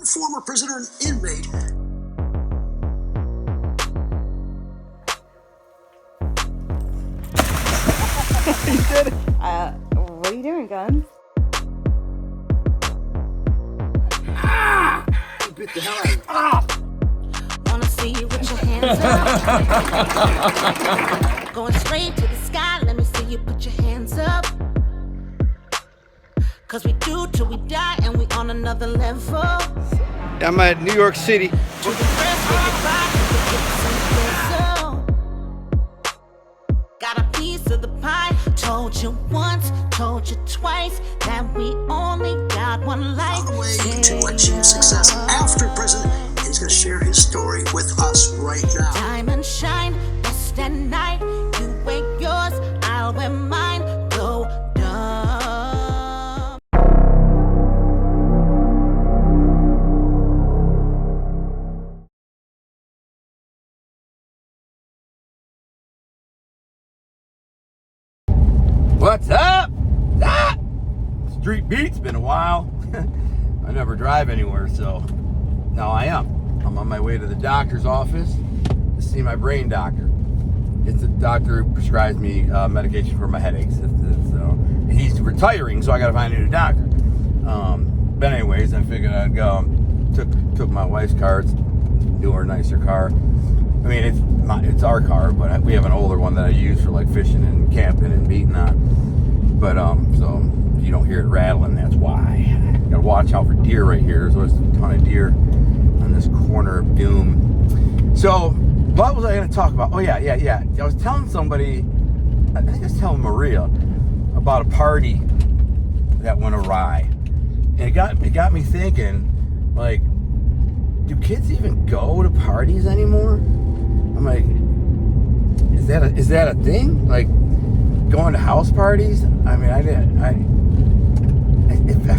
former prisoner and inmate. You did it. What are you doing, Guns? You bit the hell out of me. Wanna see you with your hands up. Going straight to the sky, let me see you put your hands up. Cause we do till we die and we on another level. I'm at New York City. To the first we get by, to the got a piece of the pie. Told you once, told you twice that we only got one life. On the way to achieve success after prison, he's going to share his story with us right now. Diamond shine, best at night. You wear yours, I'll wear mine. Go dumb. What's up? Ah! Street Beat's been a while. I never drive anywhere, so now I am. I'm on my way to the doctor's office to see my brain doctor. It's the doctor who prescribes me medication for my headaches. He's retiring, so I got to find a new doctor. But anyways, I figured I'd go. Took my wife's car. It's a newer, nicer car. I mean, it's our car, but we have an older one that I use for like fishing and camping and beating on. But so if you don't hear it rattling, that's why. Gotta watch out for deer right here. There's always a ton of deer on this corner of Doom. So what was I going to talk about? Oh yeah. I was telling somebody, I think I was telling Maria about a party that went awry, and it got me thinking, like, do kids even go to parties anymore? I'm like, is that a thing? Like, going to house parties? I mean, I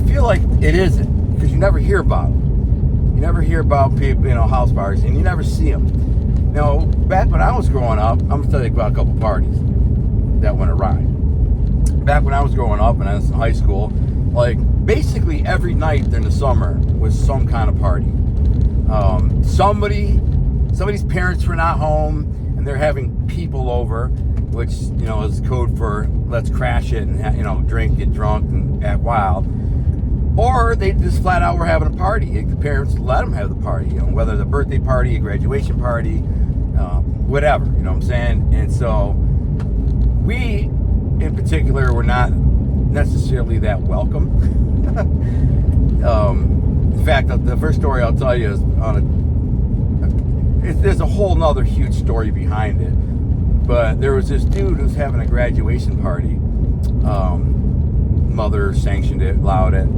feel like it isn't, because you never hear about them. You never hear about people, house parties, and you never see them. Now, back when I was growing up, I'm gonna tell you about a couple parties that went awry. Back when I was growing up and I was in high school, like, basically every night during the summer was some kind of party. Somebody's parents were not home and they're having people over, which, is code for let's crash it and, drink, get drunk and act wild. Or they just flat out were having a party. The parents let them have the party, whether the birthday party, a graduation party, whatever, you know what I'm saying? And so we, in particular, were not necessarily that welcome. In fact, the first story I'll tell you is there's a whole nother huge story behind it. But there was this dude who was having a graduation party. Mother sanctioned it, allowed it.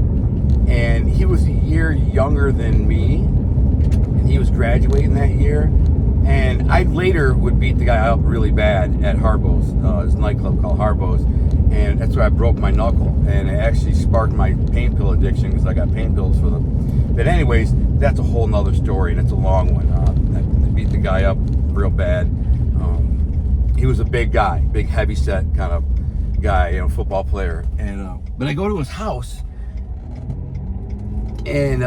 And he was a year younger than me. And he was graduating that year. And I later would beat the guy up really bad at Harbo's. There's a nightclub called Harbo's. And that's where I broke my knuckle. And it actually sparked my pain pill addiction because I got pain pills for them. But anyways, that's a whole nother story. And it's a long one. I beat the guy up real bad. He was a big guy, big heavy-set kind of guy, football player. And but I go to his house, and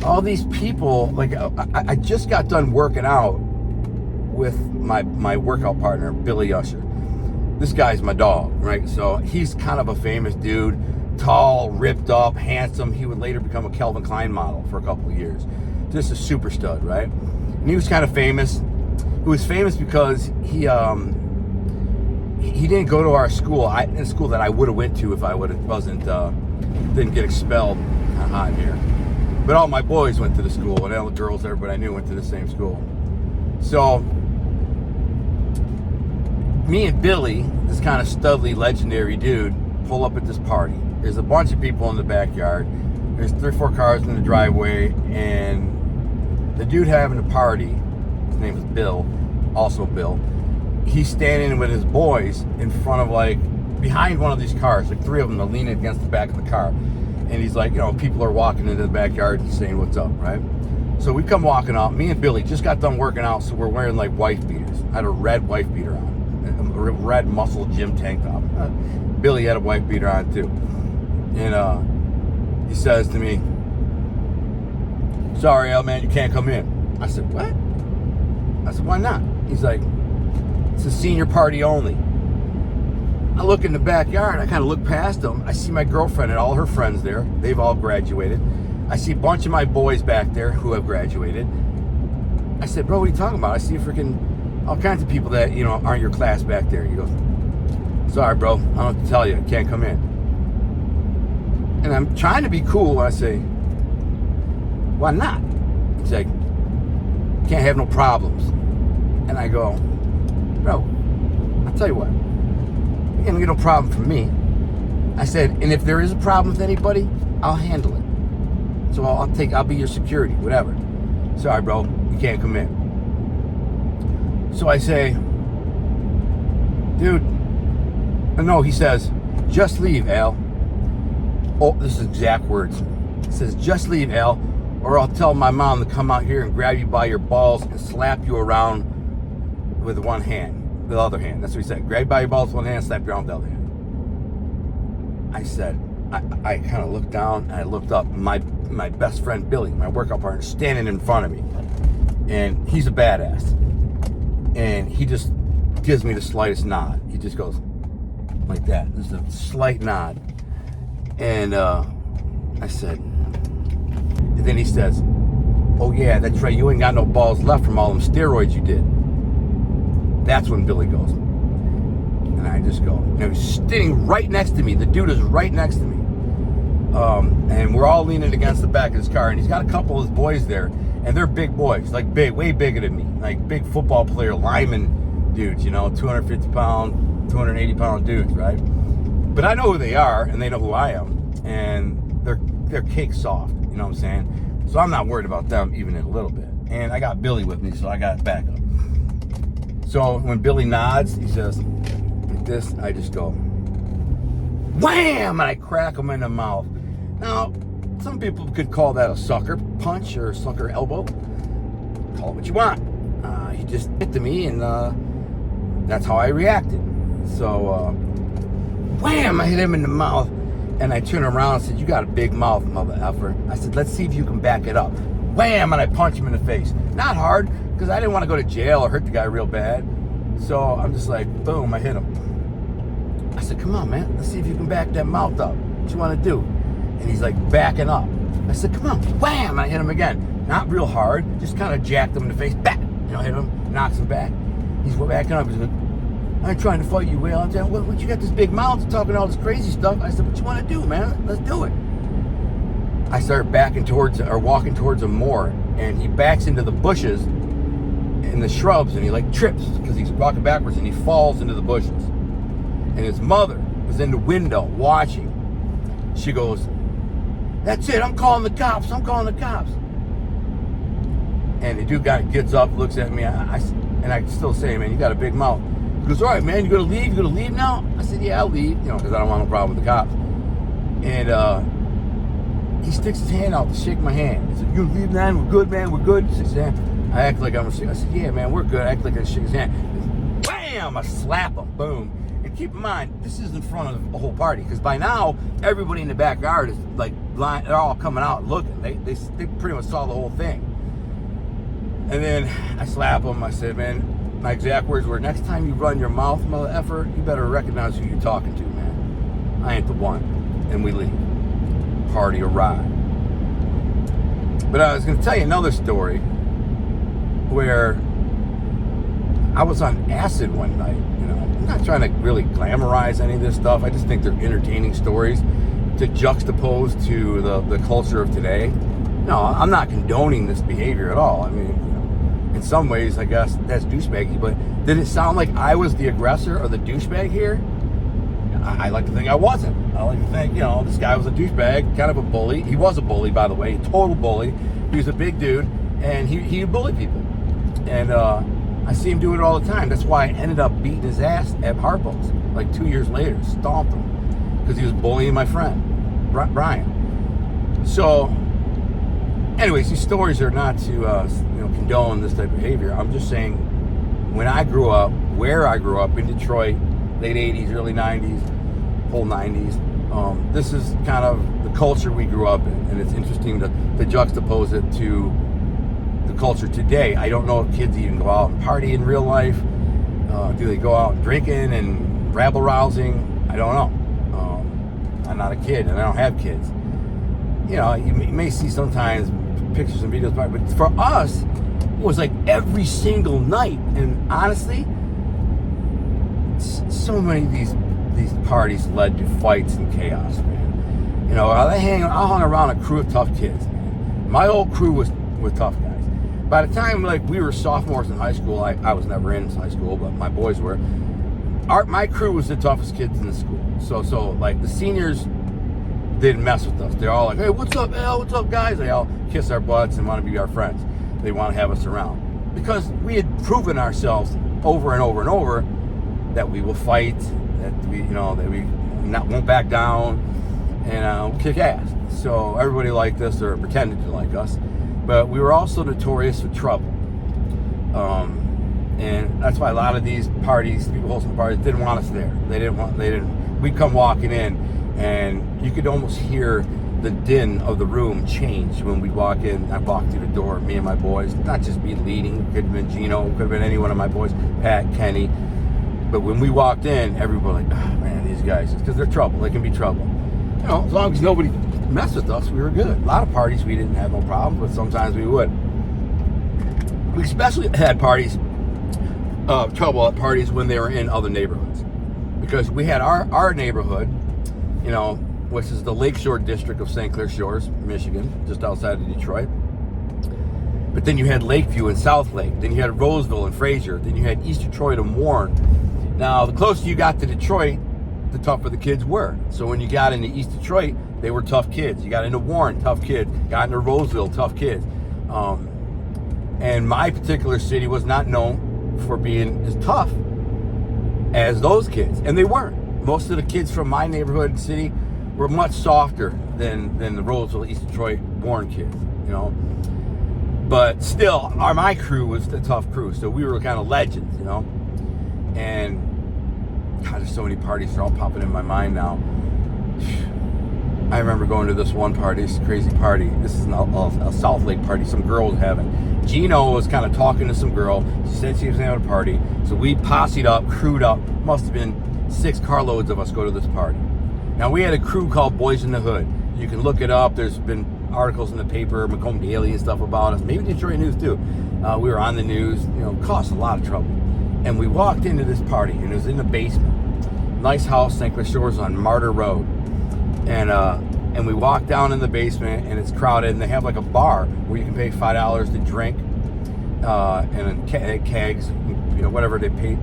all these people, like, I just got done working out with my workout partner, Billy Usher. This guy's my dog, right? So he's kind of a famous dude, tall, ripped up, handsome. He would later become a Calvin Klein model for a couple of years. Just a super stud, right? And he was kind of famous. He was famous because he didn't go to our school. In school that I would have went to if I didn't get expelled. Hot here. But all my boys went to the school, and all the girls, everybody I knew went to the same school. So me and Billy, this kind of studly, legendary dude, pull up at this party. There's a bunch of people in the backyard. There's 3 or 4 cars in the driveway, and the dude having a party, his name is Bill, also Bill, he's standing with his boys in front of, behind one of these cars, 3 of them are leaning against the back of the car. And he's like, people are walking into the backyard and saying, what's up, right? So we come walking up. Me and Billy just got done working out, so we're wearing, wife beaters. I had a red wife beater on, a red muscle gym tank top. Billy had a wife beater on, too. And he says to me, sorry, Al, man, you can't come in. I said, what? I said, why not? He's like, it's a senior party only. I look in the backyard. I kind of look past them. I see my girlfriend and all her friends there. They've all graduated. I see a bunch of my boys back there who have graduated. I said, bro, what are you talking about? I see freaking all kinds of people that, you know, aren't your class back there. He goes, sorry, bro. I don't know what to tell you. I can't come in. And I'm trying to be cool. I say, why not? He's like, can't have no problems. And I go, bro, I'll tell you what. You're gonna get no problem from me. I said, and if there is a problem with anybody, I'll handle it. So I'll be your security, whatever. Sorry, bro, you can't come in. So I say, dude, no, he says, just leave, Al. Oh, this is exact words. He says, just leave, Al, or I'll tell my mom to come out here and grab you by your balls and slap you around with one hand. The other hand. That's what he said. Grab by your balls with one hand, slap you around with the other hand. I said, I kind of looked down and I looked up. My best friend Billy, my workout partner, standing in front of me. And he's a badass. And he just gives me the slightest nod. He just goes like that. There's a slight nod. And I said, and then he says, oh yeah, that's right, you ain't got no balls left from all them steroids you did. That's when Billy goes. And I just go. And he's sitting right next to me. The dude is right next to me. And we're all leaning against the back of his car. And he's got a couple of his boys there. And they're big boys. Like big, way bigger than me. Like big football player, lineman dudes, you know, 250 pound, 280 pound dudes, right? But I know who they are, and they know who I am. And they're cake soft, you know what I'm saying? So I'm not worried about them even in a little bit. And I got Billy with me, so I got backup. So when Billy nods, he says, like this, I just go, wham! And I crack him in the mouth. Now, some people could call that a sucker punch or a sucker elbow. Call it what you want. He just hit to me, and that's how I reacted. So, wham! I hit him in the mouth, and I turned around and said, you got a big mouth, mother effer. I said, let's see if you can back it up. Wham! And I punch him in the face. Not hard, because I didn't want to go to jail or hurt the guy real bad. So I'm just like, boom, I hit him. I said, come on, man. Let's see if you can back that mouth up. What you want to do? And he's like backing up. I said, come on. Wham! And I hit him again. Not real hard. Just kind of jacked him in the face. Back! You know, hit him. Knocks him back. He's backing up. He's like, I ain't trying to fight you, Will. I'm saying, what you got this big mouth talking all this crazy stuff? I said, what you want to do, man? Let's do it. I start walking towards him more. And he backs into the bushes in the shrubs, and he like trips because he's walking backwards, and he falls into the bushes. And his mother was in the window watching. She goes, that's it, I'm calling the cops. And the dude guy gets up, looks at me, and I still say, man, you got a big mouth. He goes, all right, man, you gonna leave now? I said, yeah, I'll leave, you know, because I don't want no problem with the cops. And he sticks his hand out to shake my hand. He said, you gonna leave, man? We're good, man, we're good. He says, yeah. I act like I'm a shake. I said, yeah, man, we're good. I act like I shake his hand. Bam! I slap him. Boom. And keep in mind, this is in front of the whole party, because by now, everybody in the backyard is like, they're all coming out looking. They pretty much saw the whole thing. And then I slap him. I said, man, my exact words were, next time you run your mouth, mother effer, you better recognize who you're talking to, man. I ain't the one. And we leave. Party arrived. But I was going to tell you another story where I was on acid one night. You know, I'm not trying to really glamorize any of this stuff. I just think they're entertaining stories to juxtapose to the culture of today. No, I'm not condoning this behavior at all. I mean, you know, in some ways, I guess that's douchebaggy, but did it sound like I was the aggressor or the douchebag here? I like to think I wasn't. I like to think, you know, this guy was a douchebag, kind of a bully. He was a bully, by the way, a total bully. He was a big dude, and he bullied people. And I see him do it all the time. That's why I ended up beating his ass at Harpo's, like 2 years later, stomped him, because he was bullying my friend, Brian. So, anyways, these stories are not to condone this type of behavior. I'm just saying, when I grew up, where I grew up in Detroit, late 80s, early 90s, whole 90s, This is kind of the culture we grew up in, and it's interesting to juxtapose it to the culture today. I don't know if kids even go out and party in real life. Do they go out drinking and rabble-rousing? I don't know. I'm not a kid, and I don't have kids. You know, you may see sometimes pictures and videos, but for us, it was like every single night. And honestly, so many of these parties led to fights and chaos, man. You know, I hung around a crew of tough kids, man. My old crew was tough guys. By the time like we were sophomores in high school, I was never in high school, but my boys were. My crew was the toughest kids in the school. So like the seniors didn't mess with us. They're all like, hey, what's up, Al? What's up, guys? They all kiss our butts and want to be our friends. They want to have us around. Because we had proven ourselves over and over and over that we will fight, that we won't back down, and kick ass. So everybody liked us, or pretended to like us. But we were also notorious for trouble. And that's why a lot of these parties, people hosting parties, didn't want us there. We'd come walking in, and you could almost hear the din of the room change when we'd walk in. I walked through the door, me and my boys, not just me leading, could have been Gino, could have been any one of my boys, Pat, Kenny. But when we walked in, everybody like, oh man, these guys, because they're trouble, they can be trouble. You know, as long as nobody messed with us, we were good. A lot of parties we didn't have no problems, but sometimes we would. We especially had trouble at parties when they were in other neighborhoods. Because we had our neighborhood, you know, which is the Lakeshore district of St. Clair Shores, Michigan, just outside of Detroit. But then you had Lakeview and South Lake. Then you had Roseville and Fraser. Then you had East Detroit and Warren. Now, the closer you got to Detroit, the tougher the kids were. So when you got into East Detroit, they were tough kids. You got into Warren, tough kids. Got into Roseville, tough kids. And my particular city was not known for being as tough as those kids. And they weren't. Most of the kids from my neighborhood and city were much softer than the Roseville, East Detroit, Warren kids, you know. But still, my crew was the tough crew, so we were kind of legends, you know. And God, there's so many parties, they're all popping in my mind now. I remember going to this one party, this crazy party. This is a South Lake party some girl was having. Gino was kind of talking to some girl. She said she was having a party. So we posseed up, crewed up. Must have been 6 carloads of us go to this party. Now, we had a crew called Boys in the Hood. You can look it up. There's been articles in the paper, Macomb Daily and stuff about us. Maybe Detroit News too. We were on the news. You know, caused a lot of trouble. And we walked into this party, and it was in the basement. Nice house, St. Clair Shores on Martyr Road. And we walk down in the basement, and it's crowded, and they have like a bar where you can pay $5 to drink, and kegs, you know, whatever they pay.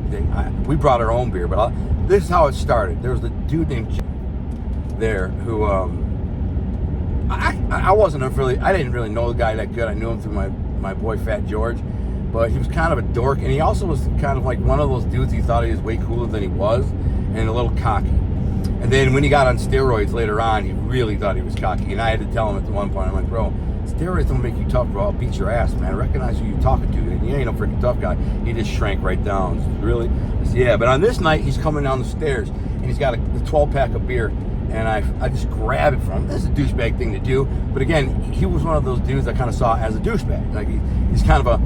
We brought our own beer, but this is how it started. There was a dude named there who I didn't really know the guy that good. I knew him through my boy Fat George, but he was kind of a dork, and he also was kind of like one of those dudes. He thought he was way cooler than he was, and a little cocky. And then when he got on steroids later on, he really thought he was cocky. And I had to tell him at one point, I'm like, bro, steroids don't make you tough, bro. I'll beat your ass, man. I recognize who you're talking to. And he ain't no freaking tough guy. He just shrank right down. Said, really? I said, yeah. But on this night, he's coming down the stairs, and he's got a 12-pack of beer. And I just grab it from him. That's a douchebag thing to do. But again, he was one of those dudes I kind of saw as a douchebag. Like he's kind of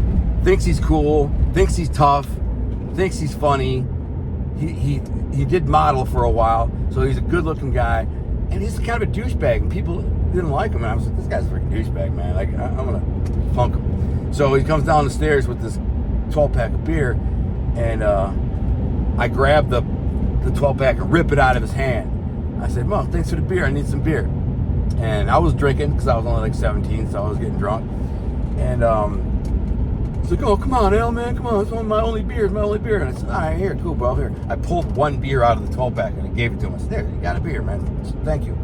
thinks he's cool, thinks he's tough, thinks he's funny. He did model for a while, so he's a good-looking guy, and he's kind of a douchebag, and people didn't like him. And I was like, this guy's a freaking douchebag, man. Like, I'm gonna funk him. So he comes down the stairs with this 12-pack of beer, and I grab the 12-pack and rip it out of his hand. I said, Mom, thanks for the beer. I need some beer. And I was drinking because I was only like 17, so I was getting drunk. And he's like, oh, come on, Al, man, come on. It's my only beer. It's my only beer. And I said, all right, here, cool, bro. Here. I pulled one beer out of the 12-pack and I gave it to him. I said, there, you got a beer, man. Said, thank you.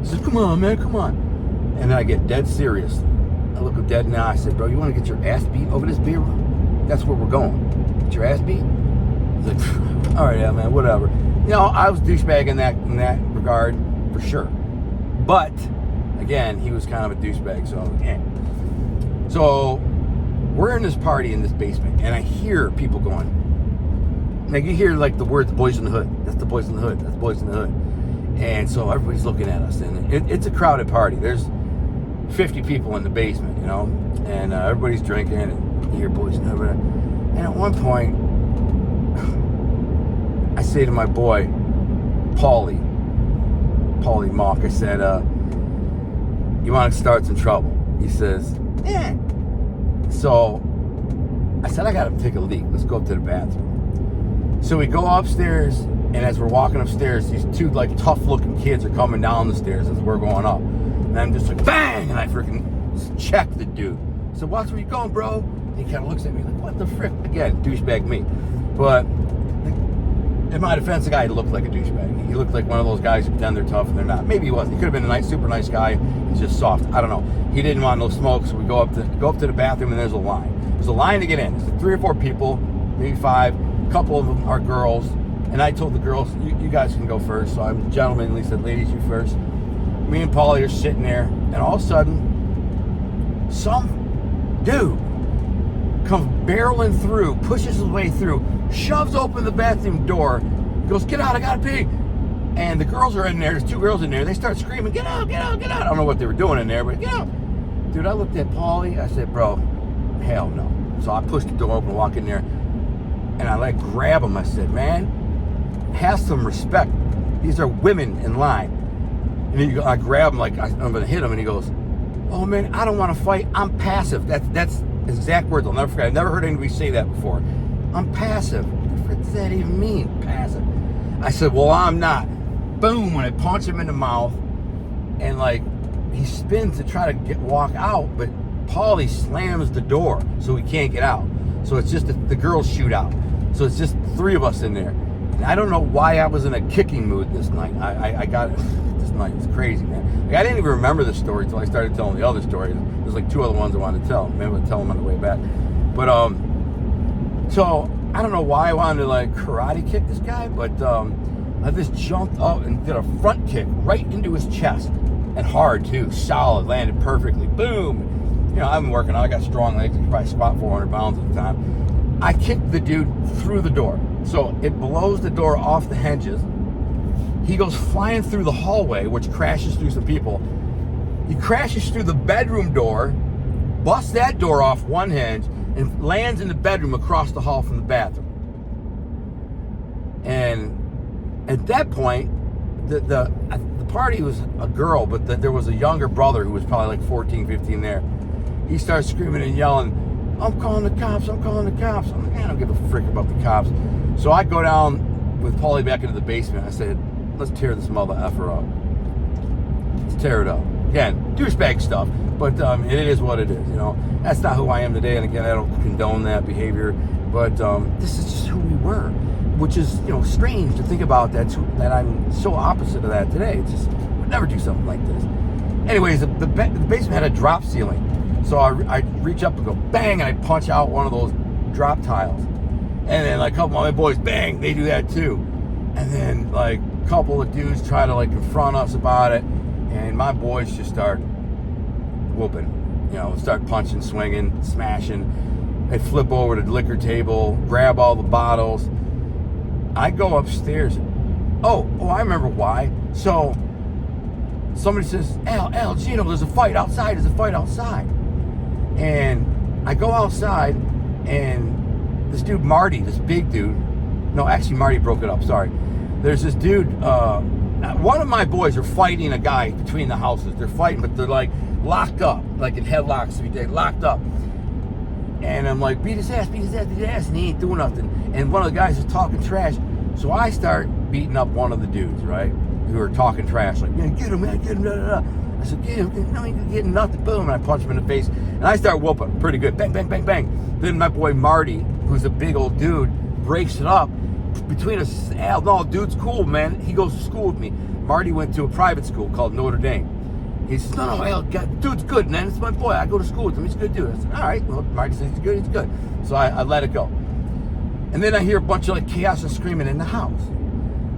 He said, come on, man, come on. And then I get dead serious. I look him dead in the eye. I said, bro, you want to get your ass beat over this beer? That's where we're going. Get your ass beat? He's like, all right, Al, man, whatever. You know, I was douchebag in that regard, for sure. But, again, he was kind of a douchebag, so, yeah. So, we're in this party in this basement, and I hear people going, like, you hear, like, the words, boys in the hood. That's the boys in the hood. That's the boys in the hood. And so everybody's looking at us, and it's a crowded party. There's 50 people in the basement, you know, and everybody's drinking, and you hear boys and everything. And at one point, I say to my boy, Paulie Mock, I said, you want to start some trouble? He says, yeah. So I said, I gotta take a leak. Let's go up to the bathroom. So we go upstairs, and as we're walking upstairs, these two like tough looking kids are coming down the stairs as we're going up. And I'm just like, bang! And I freaking check the dude. So watch where you going, bro. And he kind of looks at me like, what the frick? Again, douchebag me. But in my defense, the guy looked like a douchebag. He looked like one of those guys who pretend they're tough and they're not. Maybe he wasn't. He could have been a nice, super nice guy. He's just soft. I don't know. He didn't want no smoke, so we go up to the bathroom, and there's a line. There's a line to get in. There's 3 or 4 people, maybe 5. A couple of them are girls. And I told the girls, you guys can go first. So I'm gentlemanly, said, ladies, you first. Me and Paulie are sitting there, and all of a sudden, some dude comes barreling through, pushes his way through, shoves open the bathroom door, goes, get out, I gotta pee. And the girls are in there, there's 2 girls in there, they start screaming, get out, get out, get out. I don't know what they were doing in there, but get out. Dude, I looked at Paulie, I said, bro, hell no. So I pushed the door open, walk in there, and I like grab him. I said, man, have some respect. These are women in line. And I grab him like I'm gonna hit him, and he goes, oh man, I don't want to fight, I'm passive. That's his exact words. I'll never forget. I've never heard anybody say that before. I'm passive. What does that even mean, passive? I said, well, I'm not. Boom, when I punch him in the mouth, and like he spins to try to walk out, but Paulie slams the door so he can't get out. So it's just the girls shoot out. So it's just 3 of us in there. And I don't know why I was in a kicking mood this night. I got this night. It's crazy, man. Like, I didn't even remember this story until I started telling the other stories. There's like 2 other ones I wanted to tell. Maybe I'll tell them on the way back. But so I don't know why I wanted to like karate kick this guy, but I just jumped up and did a front kick right into his chest, and hard too, solid, landed perfectly. Boom. You know, I've been working out. I got strong legs. I could probably squat 400 pounds at the time. I kicked the dude through the door, so it blows the door off the hinges. He goes flying through the hallway, which crashes through some people. He crashes through the bedroom door, busts that door off one hinge, and lands in the bedroom across the hall from the bathroom. And at that point, the party was a girl, but there was a younger brother who was probably like 14, 15 there. He starts screaming and yelling, I'm calling the cops, I'm calling the cops. I'm like, I don't give a frick about the cops. So I go down with Paulie back into the basement. I said, let's tear this mother effer up. Let's tear it up. Again, douchebag stuff, but it is what it is, you know. That's not who I am today, and again, I don't condone that behavior, but this is just who we were, which is, you know, strange to think about that I'm so opposite of that today. It's just, would never do something like this. Anyways, the basement had a drop ceiling, so I reach up and go bang, and I punch out one of those drop tiles, and then like a couple of my boys, bang, they do that too, and then like a couple of dudes try to like confront us about it, and my boys just start whooping, you know, start punching, swinging, smashing. They flip over to the liquor table, grab all the bottles. I go upstairs. Oh, I remember why. So somebody says, Al, Gino, there's a fight outside. And I go outside, and this dude, Marty, this big dude, no, actually Marty broke it up, sorry. There's this dude, one of my boys are fighting a guy between the houses. They're fighting, but they're like locked up, like in headlocks, they're locked up. And I'm like, beat his ass, and he ain't doing nothing. And one of the guys is talking trash. So I start beating up one of the dudes, right, who are talking trash, like, man, get him, da, da, da. I said, get him, no, he ain't getting nothing, boom, and I punch him in the face. And I start whooping, pretty good, bang, bang, bang, bang. Then my boy Marty, who's a big old dude, breaks it up. Between us, Al, no, dude's cool, man. He goes to school with me. Marty went to a private school called Notre Dame. He says, no, Al, dude's good, man. It's my boy. I go to school with him. He's a good dude. I said, all right. Well, Marty says he's good. So I let it go. And then I hear a bunch of like chaos and screaming in the house.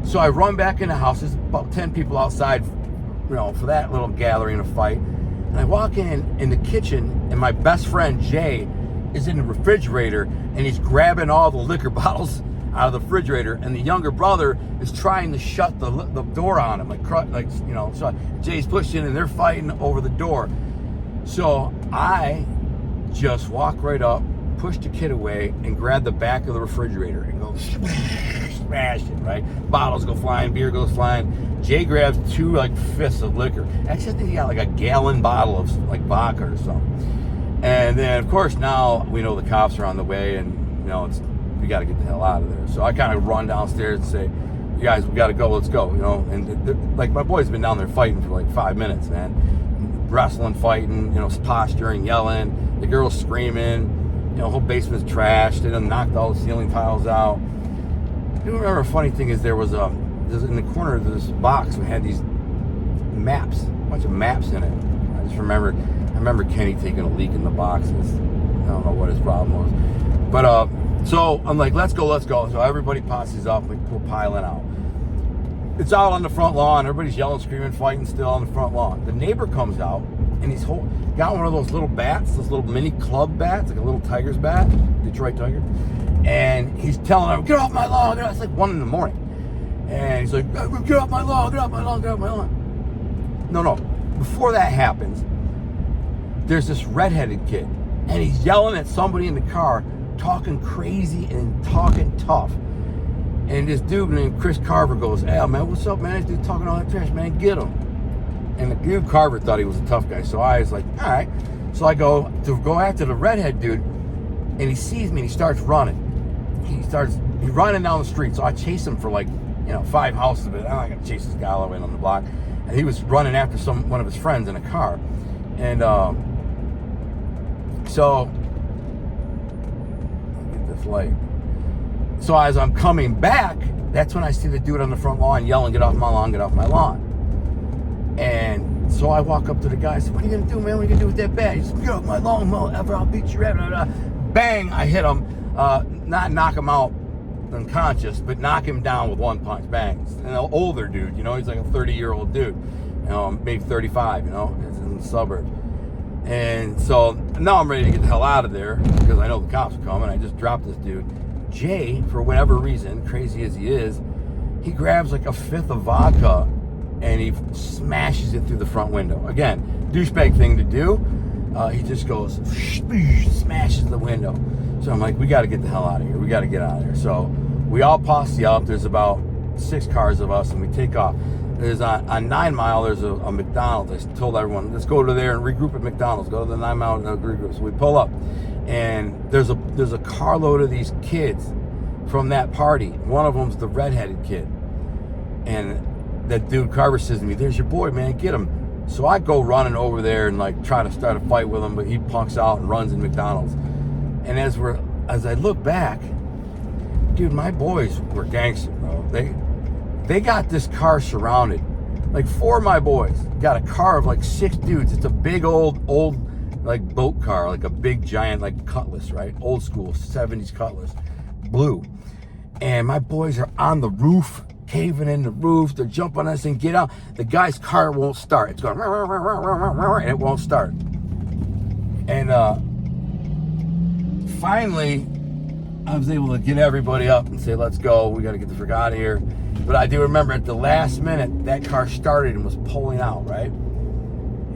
So I run back in the house. There's about 10 people outside, you know, for that little gathering of fight. And I walk in the kitchen, and my best friend Jay is in the refrigerator, and he's grabbing all the liquor bottles out of the refrigerator, and the younger brother is trying to shut the door on him, so Jay's pushed in and they're fighting over the door. So I just walk right up, push the kid away, and grab the back of the refrigerator and go smash it, right? Bottles go flying, beer goes flying. Jay grabs 2 fists of liquor. Actually, I think he got a gallon bottle of vodka or something. And then, of course, now we know the cops are on the way, and we got to get the hell out of there. So I kind of run downstairs and say, "You guys, we got to go. Let's go." And my boy's been down there fighting for 5 minutes, man. Wrestling, fighting, posturing, yelling. The girl's screaming. Whole basement's trashed. They done knocked all the ceiling tiles out. You remember a funny thing is there's in the corner of this box we had these maps, a bunch of maps in it. I remember Kenny taking a leak in the boxes. I don't know what his problem was, but so I'm like, let's go. So everybody passes up. We're piling out. It's out on the front lawn. Everybody's yelling, screaming, fighting still on the front lawn. The neighbor comes out, and he's got one of those little bats, those little mini club bats, like a little Tiger's bat, Detroit Tiger. And he's telling them, "Get off my lawn." It's like 1 a.m. And he's like, "Get off my lawn, get off my lawn, get off my lawn." No. Before that happens, there's this redheaded kid, and he's yelling at somebody in the car, talking crazy and talking tough. And this dude named Chris Carver goes, "Hey, man, what's up, man? This dude talking all that trash, man, get him." And the dude Carver thought he was a tough guy, so I was like, all right. So I go after the redhead dude, and he sees me and he starts running. He's running down the street, so I chase him for 5 houses, but I'm not gonna chase this guy all the way on the block. And he was running after one of his friends in a car. And so let me get this light. So as I'm coming back, that's when I see the dude on the front lawn yelling, "Get off my lawn, get off my lawn." And so I walk up to the guy, I said, "What are you gonna do, man? What are you gonna do with that bat?" He said, "Get off my lawn, motherfucker, I'll beat your ass." Bang, I hit him, not knock him out unconscious, but knock him down with 1 punch. Bang. An older dude, he's like a 30-year-old dude, maybe 35, it's in the suburbs. And so now I'm ready to get the hell out of there because I know the cops are coming. I just dropped this dude. Jay, for whatever reason, crazy as he is, he grabs a fifth of vodka and he smashes it through the front window. Again, douchebag thing to do. He just goes, smashes the window. So I'm like, we got to get the hell out of here. We got to get out of here. So we all posse up. There's about 6 cars of us, and we take off. There's on 9 Mile, there's a McDonald's. I told everyone, let's go to there and regroup at McDonald's. Go to the 9 Mile and regroup. So we pull up, and there's a carload of these kids from that party. One of them's the redheaded kid. And that dude Carver says to me, "There's your boy, man, get him." So I go running over there and try to start a fight with him, but he punks out and runs in McDonald's. And as I look back, dude, my boys were gangster, bro. They got this car surrounded. 4 of my boys got a car of 6 dudes. It's a big old boat car, a big giant Cutlass, right? Old school 70s Cutlass, blue. And my boys are on the roof, caving in the roof. They're jumping on us and get out. The guy's car won't start. It's going and it won't start. And finally, I was able to get everybody up and say, "Let's go. We got to get the frick out of here." But I do remember at the last minute, that car started and was pulling out, right?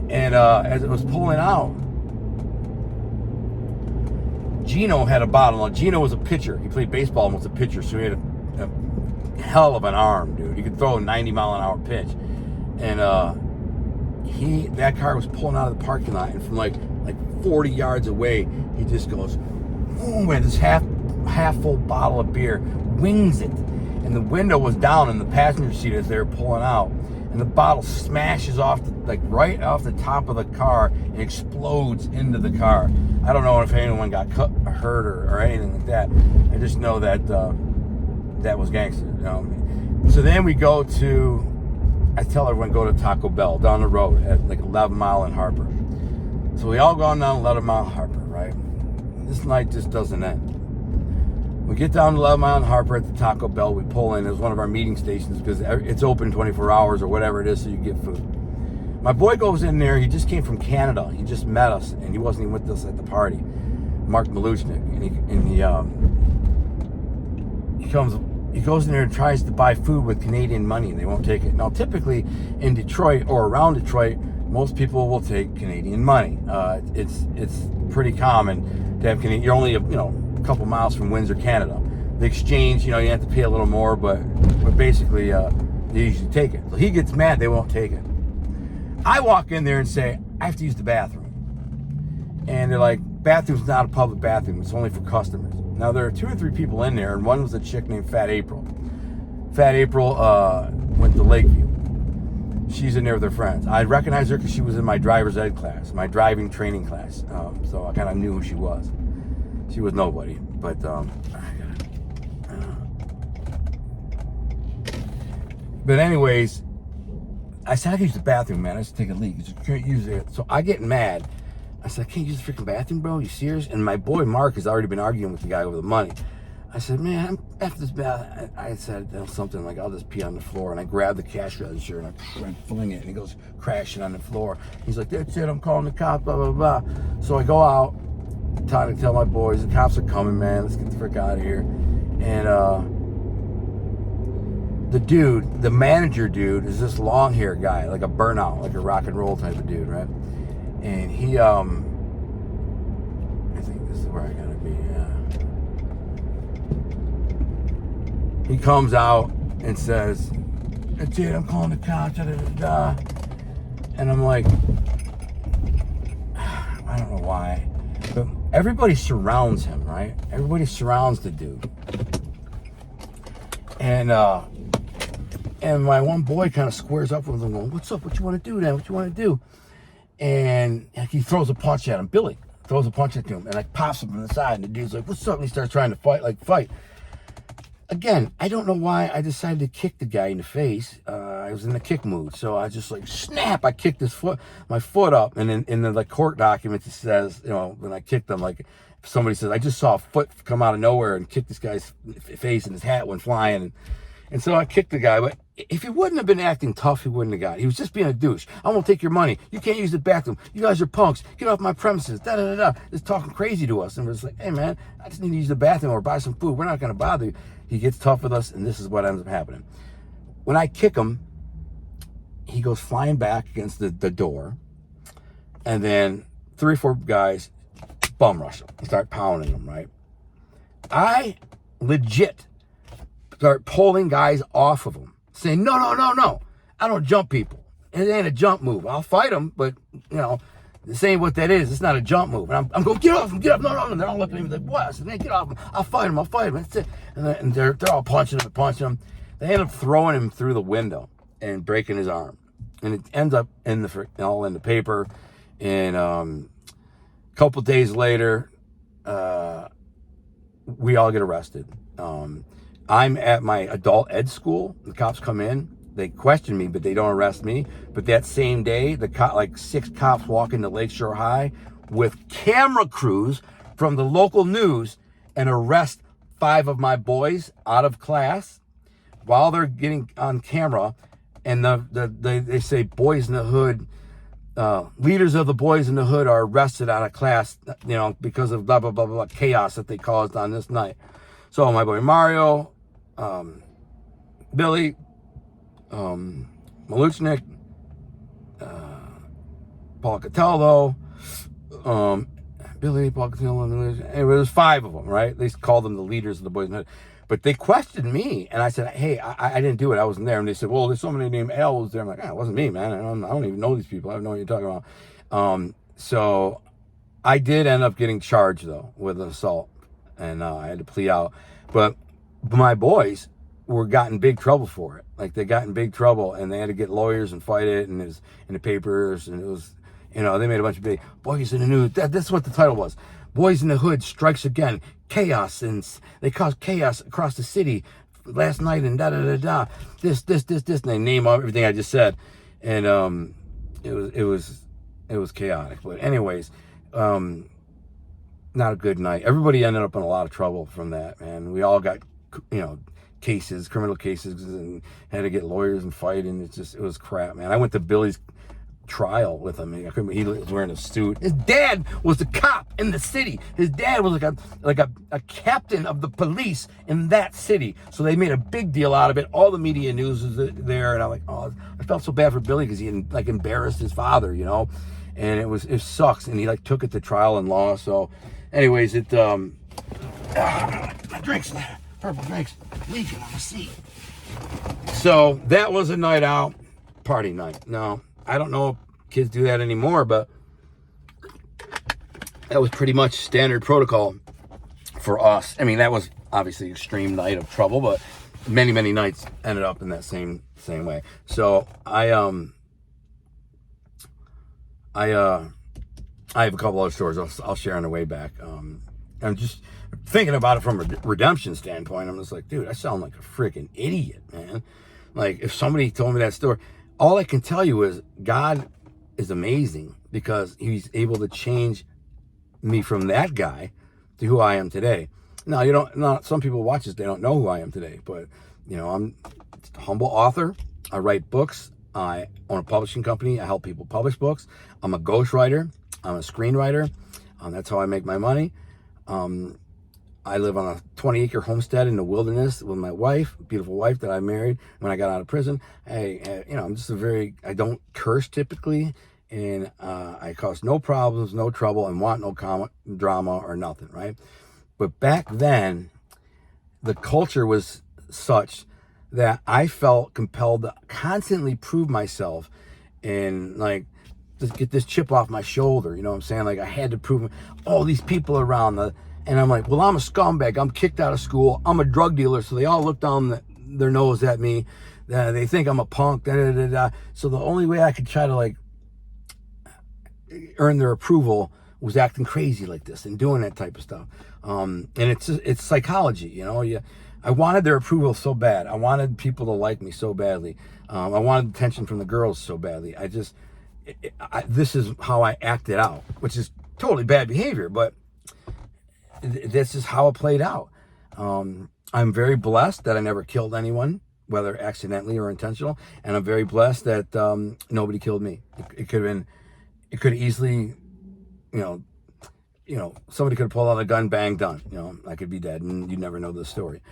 And as it was pulling out, Gino had a bottle. Now, Gino was a pitcher. He played baseball and was a pitcher, so he had a hell of an arm, dude. He could throw a 90-mile-an-hour pitch. And that car was pulling out of the parking lot, and from 40 yards away, he just goes, boom, and this half full bottle of beer, wings it. And the window was down in the passenger seat as they were pulling out. And the bottle smashes off, right off the top of the car and explodes into the car. I don't know if anyone got hurt or anything like that. I just know that that was gangster. So then we go to, I tell everyone, go to Taco Bell down the road at 11 Mile and Harper. So we all go down 11 Mile and Harper, right? This night just doesn't end. We get down to 11 Mile and Harper at the Taco Bell. We pull in. It's one of our meeting stations because it's open 24 hours or whatever it is, so you get food. My boy goes in there. He just came from Canada. He just met us, and he wasn't even with us at the party. Mark Maluchnik, and he goes in there and tries to buy food with Canadian money, and they won't take it. Now, typically in Detroit or around Detroit, most people will take Canadian money. It's pretty common to have Canadian. You're only a couple miles from Windsor, Canada. The exchange, you have to pay a little more, but basically they usually take it. So he gets mad they won't take it. I walk in there and say, I have to use the bathroom. And they're like, bathroom's not a public bathroom, it's only for customers. Now there are 2 or 3 people in there, and one was a chick named Fat April. Fat April went to Lakeview. She's in there with her friends. I recognized her because she was in my driver's ed class, my driving training class. So I kind of knew who she was. She was nobody, but but anyways, I said I can use the bathroom, man. I just take a leak. You can't use it. So I get mad. I said, I can't use the freaking bathroom, bro. You serious? And my boy Mark has already been arguing with the guy over the money. I said, man, after this bath, I said something like, I'll just pee on the floor. And I grab the cash register and I fling it. And he goes crashing on the floor. He's like, that's it. I'm calling the cops, blah, blah, blah. So I go out, trying to tell my boys, the cops are coming, man. Let's get the frick out of here. And the manager dude is this long hair guy, like a burnout, like a rock and roll type of dude, right? And he, I think this is where I gotta be, yeah. He comes out and says, that's it, I'm calling the cops, da, da, da, da. And I'm like, I don't know why, but everybody surrounds him, right? Everybody surrounds the dude. And my one boy kind of squares up with him going, what's up? What you want to do then? What you want to do? And he throws a punch at him. Billy throws a punch at him and like pops him from the side. And the dude's like, what's up? And he starts trying to fight. Again, I don't know why I decided to kick the guy in the face. I was in the kick mood. So I just like, snap, I kicked my foot up. And in the like court documents, it says, when I kicked him, like somebody says, I just saw a foot come out of nowhere and kick this guy's face and his hat went flying. And so I kicked the guy, but if he wouldn't have been acting tough, he wouldn't have got it. He was just being a douche. I won't take your money. You can't use the bathroom. You guys are punks. Get off my premises. Da-da-da-da. Just talking crazy to us. And we're just like, hey, man, I just need to use the bathroom or buy some food. We're not going to bother you. He gets tough with us, and this is what ends up happening. When I kick him, he goes flying back against the door, and then 3 or 4 guys bum rush him and start pounding him, right? I legit start pulling guys off of him, saying, no, I don't jump people. It ain't a jump move. I'll fight them, but, this ain't what that is. It's not a jump move. And I'm going, get off him, get off. No. And they're all looking at me like, what? I said, man, get off him. I'll fight him. That's it. And they're all punching him. They end up throwing him through the window and breaking his arm. And it ends up all in the paper. And a couple days later, we all get arrested. I'm at my adult ed school. The cops come in. They question me, but they don't arrest me. But that same day, 6 cops walk into Lakeshore High with camera crews from the local news and arrest 5 of my boys out of class while they're getting on camera. And they say Boys in the Hood, leaders of the Boys in the Hood are arrested out of class, because of blah, blah, blah, blah, chaos that they caused on this night. So my boy Mario, Billy, Maluchnik, Paul Catello, Billy, Paul Catello, anyway, there's 5 of them, right? They called them the leaders of the Boys in the Hood. But they questioned me, and I said, hey, I didn't do it. I wasn't there. And they said, well, there's somebody named Al was there. I'm like, it wasn't me, man. I don't even know these people. I don't know what you're talking about. So I did end up getting charged, though, with an assault, and I had to plea out. But my boys got in big trouble for it. Like, they got in big trouble, and they had to get lawyers and fight it, and it was in the papers, and it was, they made a bunch of big Boys in the News. That's what the title was. Boys in the Hood strikes again. Chaos, and they caused chaos across the city last night, and da-da-da-da. This. And they name everything I just said. And it was chaotic. But anyways, not a good night. Everybody ended up in a lot of trouble from that, man. We all got, criminal cases, and had to get lawyers and fight, and it was crap, man. I went to Billy's trial with him. He was wearing a suit. His dad was a cop in the city. His dad was like a captain of the police in that city. So they made a big deal out of it. All the media news was there, and I'm like, oh, I felt so bad for Billy because he like embarrassed his father, you know. And it sucks. And he like took it to trial and law. So, anyways, my drinks, purple drinks, leaking on the seat. So that was a night out, party night. No, I don't know if kids do that anymore, but that was pretty much standard protocol for us. I mean, that was obviously extreme night of trouble, but many, many nights ended up in that same way. So I have a couple other stories I'll share on the way back. I'm just thinking about it from a redemption standpoint. I'm just like, dude, I sound like a freaking idiot, man. Like, if somebody told me that story, all I can tell you is God is amazing because he's able to change me from that guy to who I am today. Now, some people watch this, they don't know who I am today, but, you know, I'm a humble author. I write books. I own a publishing company. I help people publish books. I'm a ghostwriter. I'm a screenwriter. That's how I make my money. I live on a 20-acre homestead in the wilderness with my wife, beautiful wife that I married when I got out of prison. I'm just I don't curse typically, and I cause no problems, no trouble, and want no drama or nothing, right? But back then, the culture was such that I felt compelled to constantly prove myself and like just get this chip off my shoulder. You know what I'm saying? Like I had to prove all these people around and I'm like, well, I'm a scumbag. I'm kicked out of school. I'm a drug dealer. So they all look down their nose at me. They think I'm a punk. So the only way I could try to like earn their approval was acting crazy like this and doing that type of stuff. And it's psychology, you know. I wanted their approval so bad. I wanted people to like me so badly. I wanted attention from the girls so badly. This is how I acted out, which is totally bad behavior, but this is how it played out. I'm very blessed that I never killed anyone, whether accidentally or intentional, and I'm very blessed that nobody killed me. It could easily, you know, somebody could have pulled out a gun, bang, done. You know, I could be dead, and you'd never know the story.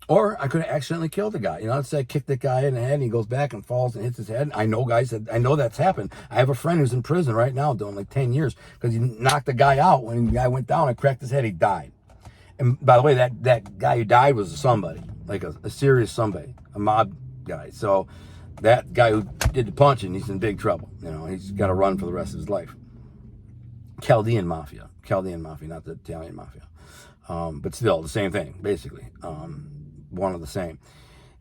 Or I could have accidentally killed a guy. You know, let's say I kicked that guy in the head and he goes back and falls and hits his head. I know that's happened. I have a friend who's in prison right now doing like 10 years because he knocked the guy out. When the guy went down and cracked his head, he died. And by the way, that guy who died was somebody, like a serious somebody, a mob guy. So that guy who did the punching, he's in big trouble. You know, he's got to run for the rest of his life. Chaldean Mafia, not the Italian Mafia. But still the same thing, basically. One of the same.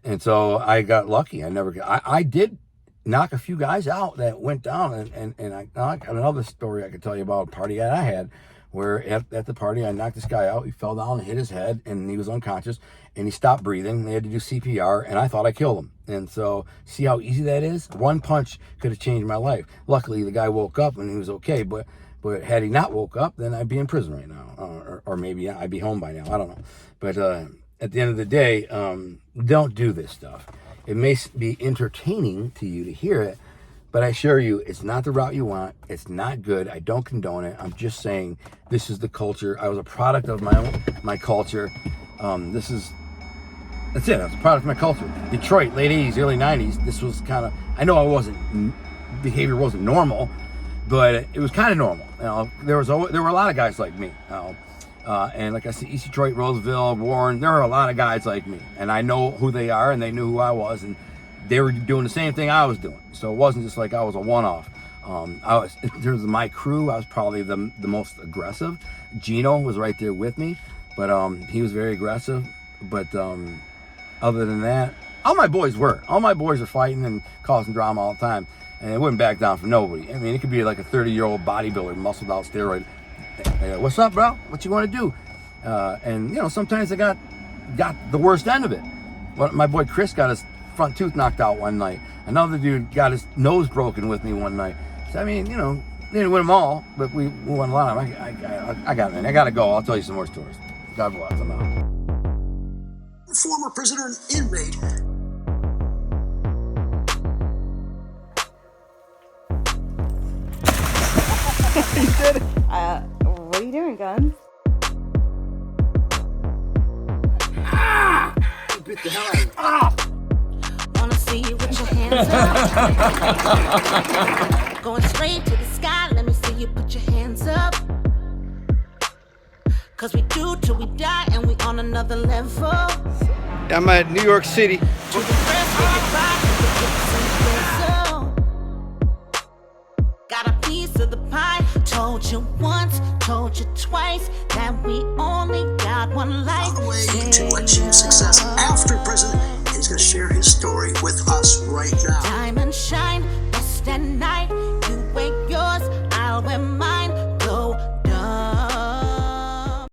And so I got lucky. I did knock a few guys out that went down, and I got another story I could tell you about a party that I had where at the party I knocked this guy out. He fell down and hit his head and he was unconscious and he stopped breathing. They had to do CPR and I thought I killed him. And so see how easy that is? One punch could have changed my life. Luckily the guy woke up and he was okay, but had he not woke up, then I'd be in prison right now. Or maybe I'd be home by now. I don't know. But at the end of the day, don't do this stuff. It may be entertaining to you to hear it, but I assure you, it's not the route you want. It's not good. I don't condone it. I'm just saying this is the culture. I was a product of my culture. That's it. I was a product of my culture. Detroit, late 80s, early 90s. This was kind of, I know behavior wasn't normal, but it was kind of normal. You know, there were a lot of guys like me. You know, and like I said, East Detroit, Roseville, Warren, there are a lot of guys like me, and I know who they are, and they knew who I was, and they were doing the same thing I was doing. So it wasn't just like I was a one-off. In terms of my crew, I was probably the most aggressive. Gino was right there with me, but he was very aggressive. But other than that, all my boys were fighting and causing drama all the time, and it wouldn't back down for nobody. I mean, it could be like a 30-year-old bodybuilder, muscled out steroid. What's up, bro? What you want to do? And you know, sometimes I got the worst end of it. Well, my boy Chris got his front tooth knocked out one night. Another dude got his nose broken with me one night. So I mean, you know, they didn't win them all, but we won a lot of them. I got it, man. I gotta go. I'll tell you some more stories. God bless. I'm out. Former prisoner and inmate You did it. What are you doing, Guns? You bit the hell out of me. Wanna see you with your hands up. Going straight to the sky, let me see you put your hands up. Cause we do till we die and we on another level. I'm at New York City. To the first we get by, to the hips and the so. Got a piece of the pie. Told you once, told you twice that we only got one life. On the way to achieve success after prison, and he's going to share his story with us right now. Time